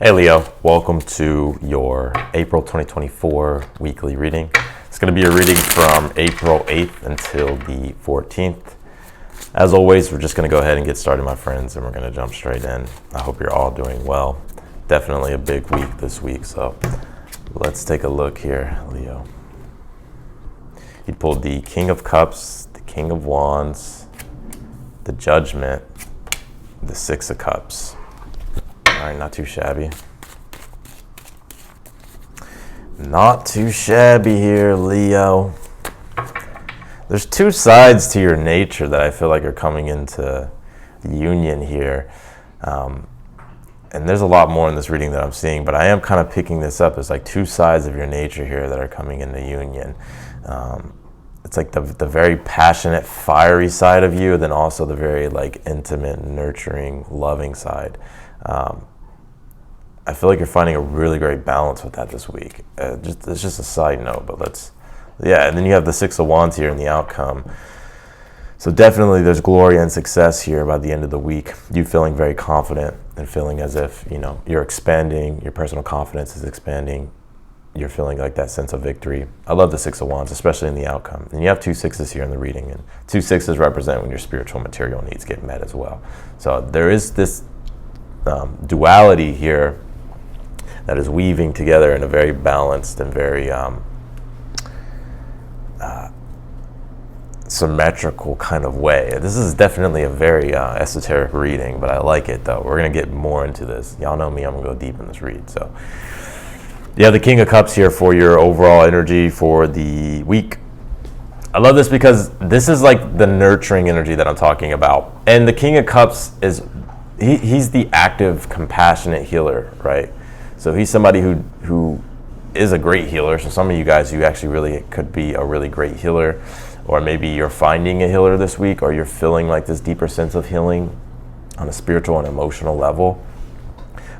Hey Leo, welcome to your April 2024 weekly reading. It's going to be a reading from April 8th until the 14th. As always, we're just going to go ahead and get started, my friends, and we're going to jump straight in. I hope you're all doing well. Definitely a big week this week, so let's take a look here, Leo. He pulled the King of Cups, the King of Wands, the Judgment, the Six of Cups. All right, not too shabby. Not too shabby here, Leo. There's two sides to your nature that I feel like are coming into union here. And there's a lot more in this reading that I'm seeing, but I am kind of picking this up as like two sides of your nature here that are coming into union. It's like the very passionate, fiery side of you, and then also the very like intimate, nurturing, loving side. I feel like you're finding a really great balance with that this week. It's just a side note, but and then you have the Six of Wands here in the outcome. So definitely there's glory and success here by the end of the week. You feeling very confident and feeling as if, you're expanding, your personal confidence is expanding. You're feeling like that sense of victory. I love the Six of Wands, especially in the outcome. And you have two sixes here in the reading, and two sixes represent when your spiritual material needs get met as well. So there is this duality here that is weaving together in a very balanced and very symmetrical kind of way. This is definitely a very esoteric reading, but I like it though. We're going to get more into this. Y'all know me, I'm going to go deep in this read. So yeah, the King of Cups here for your overall energy for the week. I love this because this is like the nurturing energy that I'm talking about. And the King of Cups is, he's the active, compassionate healer, right? So he's somebody who is a great healer. So some of you guys, you actually really could be a really great healer, or maybe you're finding a healer this week, or you're feeling like this deeper sense of healing on a spiritual and emotional level.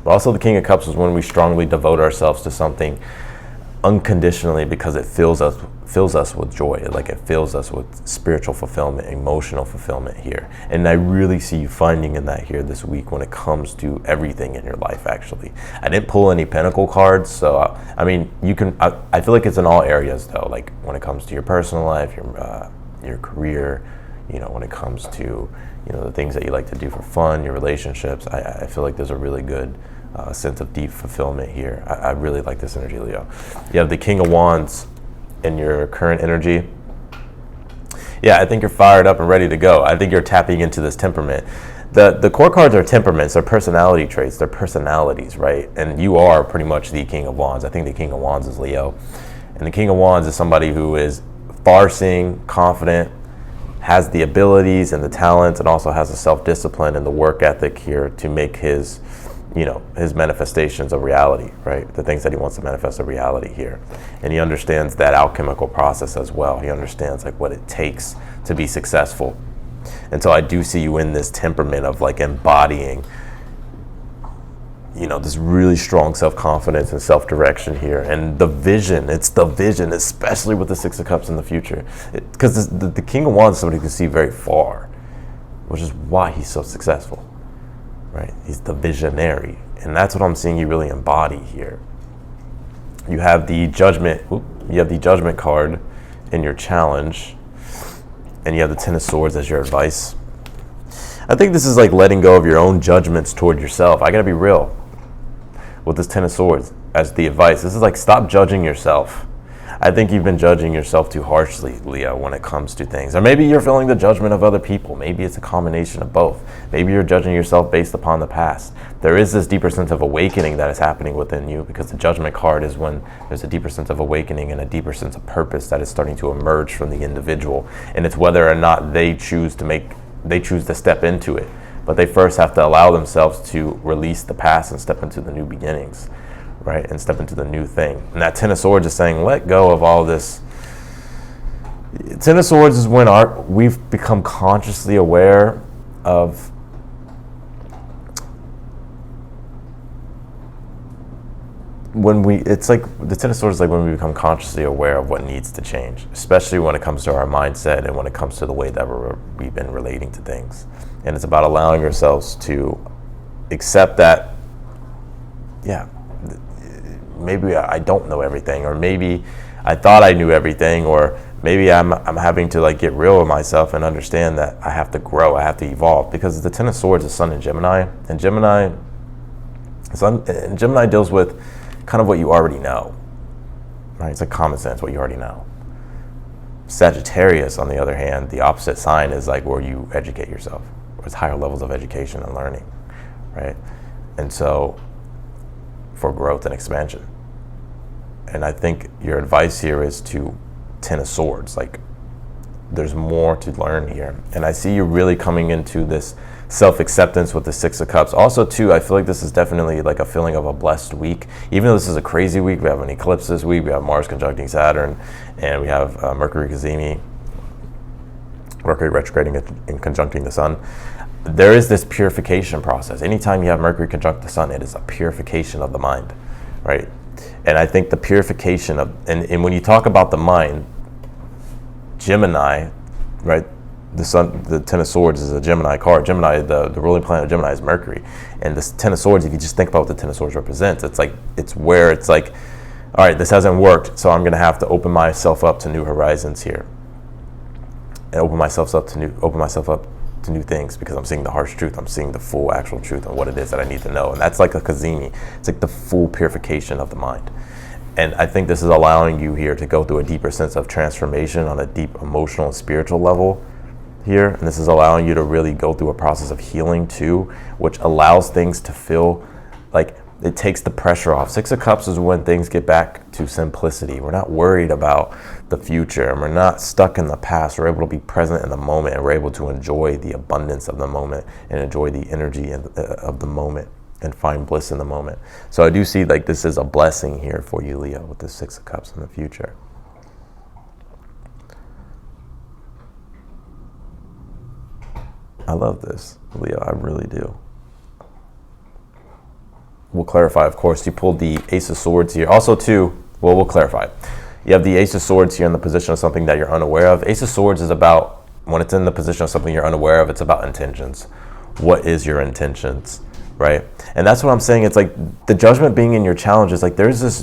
But also the King of Cups is when we strongly devote ourselves to something unconditionally because it fills us with joy. Like it fills us with spiritual fulfillment, emotional fulfillment here. And I really see you finding in that here this week when it comes to everything in your life, actually. I didn't pull any Pentacle cards, so I feel like it's in all areas though, like when it comes to your personal life, your career, when it comes to, the things that you like to do for fun, your relationships. I feel like there's a really good sense of deep fulfillment here. I really like this energy, Leo. You have the King of Wands in your current energy. Yeah, I think you're fired up and ready to go. I think you're tapping into this temperament. The core cards are temperaments, they're personality traits, they're personalities, right? And you are pretty much the King of Wands. I think the King of Wands is Leo. And the King of Wands is somebody who is far-seeing, confident, has the abilities and the talents, and also has the self-discipline and the work ethic here to make his manifestations a reality, right? The things that he wants to manifest a reality here. And he understands that alchemical process as well. He understands like what it takes to be successful. And so I do see you in this temperament of like embodying, this really strong self-confidence and self-direction here. And it's the vision, especially with the Six of Cups in the future. Because the King of Wands is somebody who can see very far, which is why he's so successful. Right? He's the visionary. And that's what I'm seeing you really embody here. You have the Judgment. You have the Judgment card in your challenge. And you have the Ten of Swords as your advice. I think this is like letting go of your own judgments toward yourself. I gotta be real with this Ten of Swords as the advice. This is like, stop judging yourself. I think you've been judging yourself too harshly, Leo, when it comes to things. Or maybe you're feeling the judgment of other people. Maybe it's a combination of both. Maybe you're judging yourself based upon the past. There is this deeper sense of awakening that is happening within you, because the Judgment card is when there's a deeper sense of awakening and a deeper sense of purpose that is starting to emerge from the individual. And it's whether or not they choose to step into it. But they first have to allow themselves to release the past and step into the new beginnings. Right, and step into the new thing. And that Ten of Swords is saying, let go of all this. Ten of Swords is when we've become consciously aware of it's like the Ten of Swords is like when we become consciously aware of what needs to change, especially when it comes to our mindset and when it comes to the way that we've been relating to things. And it's about allowing ourselves to accept that yeah, maybe I don't know everything, or maybe I thought I knew everything, or maybe I'm having to like get real with myself and understand that I have to grow, I have to evolve, because the Ten of Swords is Sun in Gemini, and Gemini deals with kind of what you already know, right? It's like common sense, what you already know. Sagittarius, on the other hand, the opposite sign, is like where you educate yourself, where it's higher levels of education and learning, right? And so for growth and expansion. And I think your advice here is to Ten of Swords, like there's more to learn here. And I see you really coming into this self-acceptance with the Six of Cups. Also, too, I feel like this is definitely like a feeling of a blessed week. Even though this is a crazy week, we have an eclipse this week, we have Mars conjuncting Saturn, and we have Mercury cazimi, Mercury retrograding and conjuncting the Sun. There is this purification process. Anytime you have Mercury conjunct the Sun, it is a purification of the mind, right? And I think the purification of, and when you talk about the mind, Gemini, right? The Sun, the Ten of Swords is a Gemini card. Gemini, the ruling planet of Gemini is Mercury. And this Ten of Swords, if you just think about what the Ten of Swords represents, it's like, it's where it's like, all right, this hasn't worked, so I'm gonna have to open myself up to new horizons here. And open myself up to new things, because I'm seeing the harsh truth. I'm seeing the full actual truth on what it is that I need to know. And that's like a cazimi. It's like the full purification of the mind. And I think this is allowing you here to go through a deeper sense of transformation on a deep emotional and spiritual level here. And this is allowing you to really go through a process of healing too, which allows things to feel like it takes the pressure off. Six of Cups is when things get back to simplicity. We're not worried about the future, and we're not stuck in the past. We're able to be present in the moment, and we're able to enjoy the abundance of the moment and enjoy the energy of the moment and find bliss in the moment. So I do see like this is a blessing here for you, Leo, with the Six of Cups in the future. I love this, Leo, I really do. We'll clarify, of course, you pulled the Ace of Swords here. Also, too, well, we'll clarify. You have the Ace of Swords here in the position of something that you're unaware of. Ace of Swords is about, when it's in the position of something you're unaware of, it's about intentions. What is your intentions, right? And that's what I'm saying. It's like the judgment being in your challenge is like there's this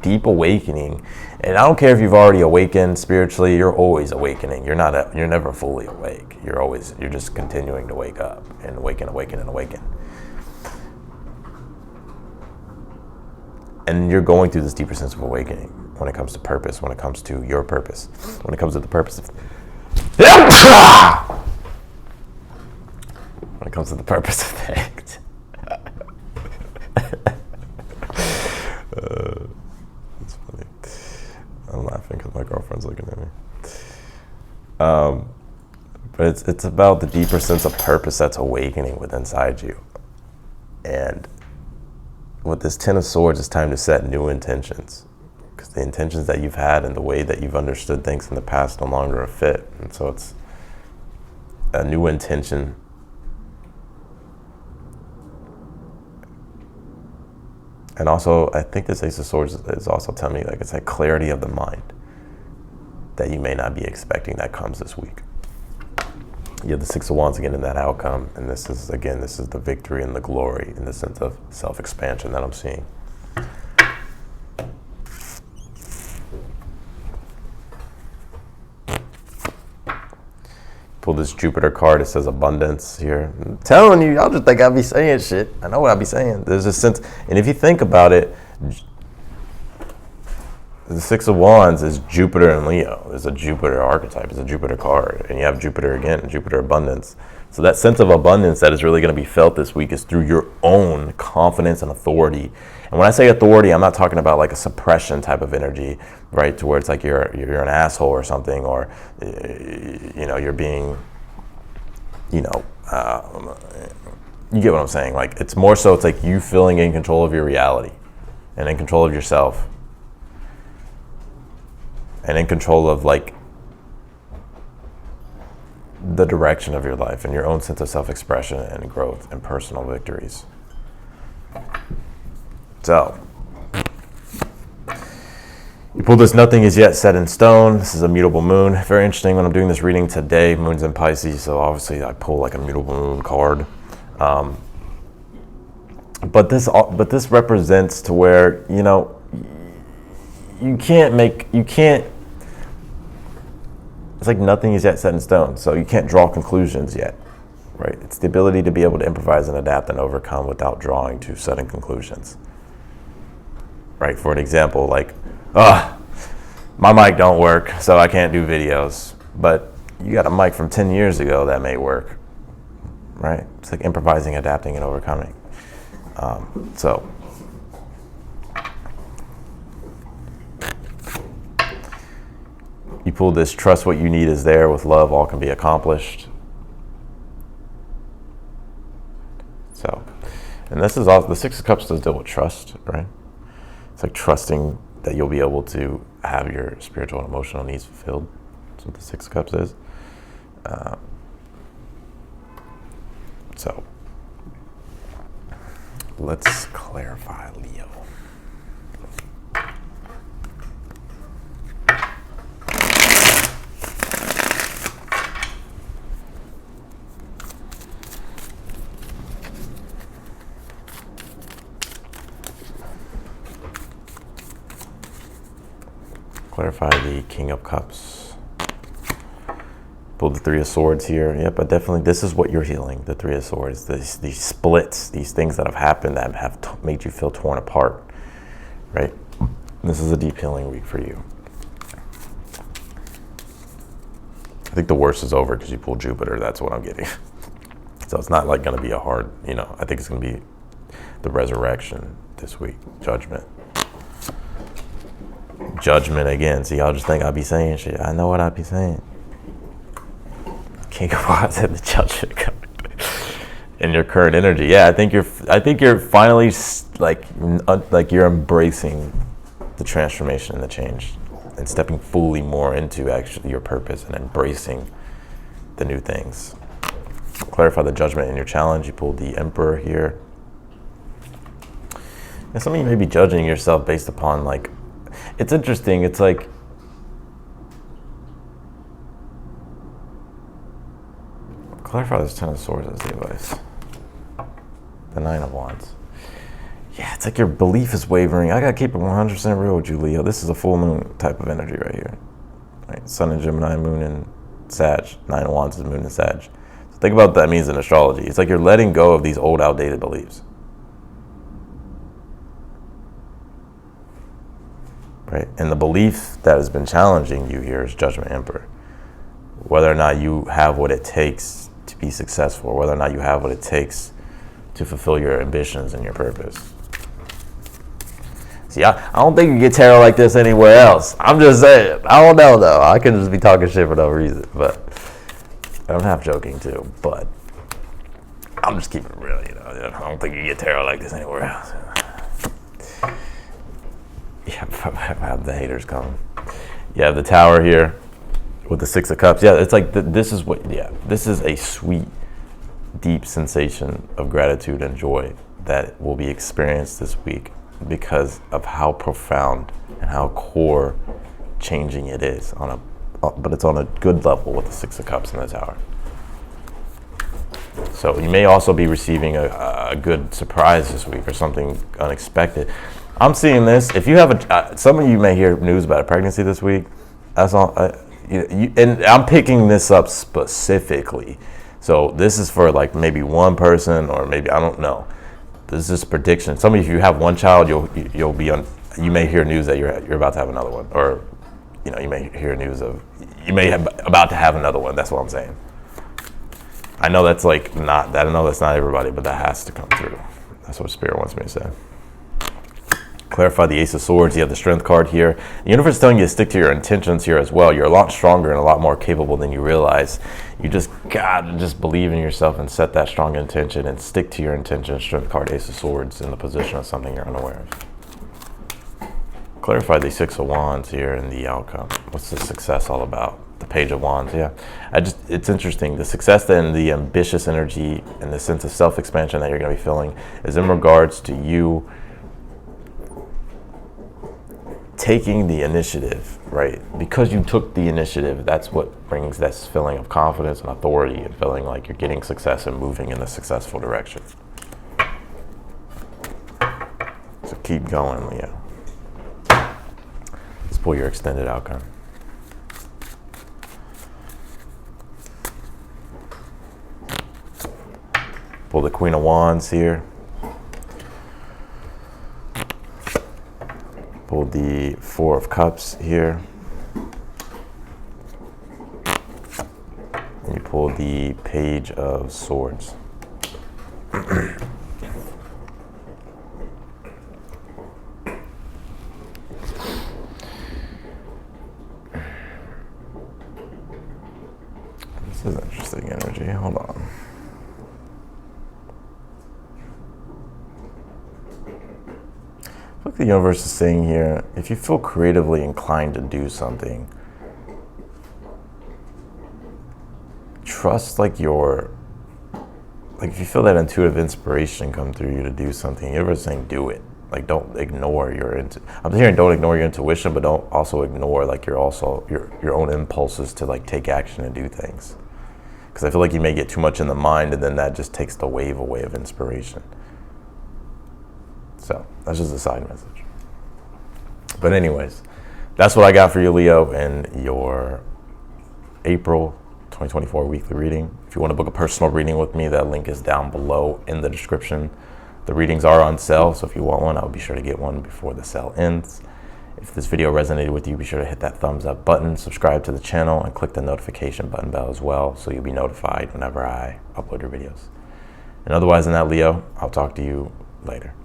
deep awakening. And I don't care if you've already awakened spiritually, you're always awakening. You're never fully awake. You're just continuing to wake up and awaken. And you're going through this deeper sense of awakening when it comes to purpose, when it comes to your purpose, when it comes to the purpose of when it comes to the purpose of the act. It's funny. I'm laughing because my girlfriend's looking at me. But it's about the deeper sense of purpose that's awakening within inside you. And with this Ten of Swords, it's time to set new intentions, because the intentions that you've had and the way that you've understood things in the past no longer fit. And so it's a new intention. And also, I think this Ace of Swords is also telling me like it's a clarity of the mind that you may not be expecting that comes this week. You have the Six of Wands again in that outcome, and this is the victory and the glory in the sense of self-expansion that I'm seeing. Pull this Jupiter card, it says abundance here. I'm telling you, y'all just think I be saying shit. I know what I be saying. There's a sense, and if you think about it, the Six of Wands is Jupiter and Leo. There's a Jupiter archetype. It's a Jupiter card. And you have Jupiter again, Jupiter abundance. So that sense of abundance that is really going to be felt this week is through your own confidence and authority. And when I say authority, I'm not talking about like a suppression type of energy, right? To where it's like you're an asshole or something, or, you're being, you get what I'm saying? Like, it's more so it's like you feeling in control of your reality and in control of yourself. And in control of like the direction of your life and your own sense of self-expression and growth and personal victories. So, you pull this nothing is yet set in stone. This is a mutable moon. Very interesting when I'm doing this reading today. Moon's in Pisces, so obviously I pull like a mutable moon card. But this represents to where, you know, you can't, it's like nothing is yet set in stone, so you can't draw conclusions yet, right? It's the ability to be able to improvise and adapt and overcome without drawing to sudden conclusions, right? For an example, like, my mic don't work, so I can't do videos, but you got a mic from 10 years ago that may work, right? It's like improvising, adapting, and overcoming. So you pull this, trust what you need is there, with love all can be accomplished. So, and this is all, the Six of Cups does deal with trust, right? It's like trusting that you'll be able to have your spiritual and emotional needs fulfilled. That's what the Six of Cups is. So let's clarify, Leo. Clarify the King of Cups. Pull the Three of Swords here. Yep, but definitely this is what you're healing, the Three of Swords. These splits, these things that have happened that have made you feel torn apart, right? This is a deep healing week for you. I think the worst is over because you pulled Jupiter. That's what I'm getting. So it's not like going to be a hard, you know, I think it's going to be the resurrection this week, judgment. Judgment again. See, y'all just think I be saying shit. I know what I be saying. King of Wands and the Judgment card in your current energy. Yeah, I think you're finally like you're embracing the transformation and the change, and stepping fully more into actually your purpose and embracing the new things. Clarify the Judgment in your challenge. You pulled the Emperor here. And some of you may be judging yourself based upon, like, it's interesting. It's like, clarify this Ten of Swords as the advice. The Nine of Wands. Yeah, it's like your belief is wavering. I gotta keep it 100% real with you, Leo. This is a full moon type of energy right here. Right? Sun in Gemini, Moon in Sag. Nine of Wands is Moon in Sag. So think about what that means in astrology. It's like you're letting go of these old, outdated beliefs. Right? And the belief that has been challenging you here is Judgment Emperor. Whether or not you have what it takes to be successful, or whether or not you have what it takes to fulfill your ambitions and your purpose. See, I don't think you get tarot like this anywhere else. I'm just saying. I don't know, though. I could just be talking shit for no reason. But I'm half joking, too. But I'm just keeping it real, you know. I don't think you get tarot like this anywhere else. Yeah, I have the haters coming. You have the Tower here with the Six of Cups. Yeah, it's like this is a sweet, deep sensation of gratitude and joy that will be experienced this week because of how profound and how core changing it is but it's on a good level with the Six of Cups and the Tower. So you may also be receiving a good surprise this week or something unexpected. I'm seeing this. If you have some of you may hear news about a pregnancy this week. That's all. And I'm picking this up specifically. So this is for like maybe one person, or maybe, I don't know. This is prediction. Some of you, if you have one child, you'll be on. You may hear news that you're about to have another one, or you know, you may hear news of you may have about to have another one. That's what I'm saying. I know that's like not that. I know that's not everybody, but that has to come through. That's what Spirit wants me to say. Clarify the Ace of Swords. You have the Strength card here. The universe is telling you to stick to your intentions here as well. You're a lot stronger and a lot more capable than you realize. You just gotta just believe in yourself and set that strong intention and stick to your intention. Strength card, Ace of Swords, in the position of something you're unaware of. Clarify the Six of Wands here and the outcome. What's the success all about? The Page of Wands, yeah. It's interesting. The success and the ambitious energy and the sense of self-expansion that you're gonna be feeling is in regards to you taking the initiative, right? Because you took the initiative, that's what brings this feeling of confidence and authority and feeling like you're getting success and moving in a successful direction. keep going, Leo. Let's pull your extended outcome. Pull the Queen of Wands here. Pull the Four of Cups here. And you pull the Page of Swords. This is interesting energy. Hold on. Look, the universe is saying here, if you feel creatively inclined to do something, trust like if you feel that intuitive inspiration come through you to do something, the universe is saying do it. Like, don't ignore I'm hearing don't ignore your intuition, but don't also ignore like your own impulses to like take action and do things. Because I feel like you may get too much in the mind, and then that just takes the wave away of inspiration. So that's just a side message. But anyways, that's what I got for you, Leo, in your April 2024 weekly reading. If you want to book a personal reading with me, that link is down below in the description. The readings are on sale, so if you want one, I'll be sure to get one before the sale ends. If this video resonated with you, be sure to hit that thumbs up button, subscribe to the channel, and click the notification button bell as well, so you'll be notified whenever I upload your videos. And otherwise than that, Leo, I'll talk to you later.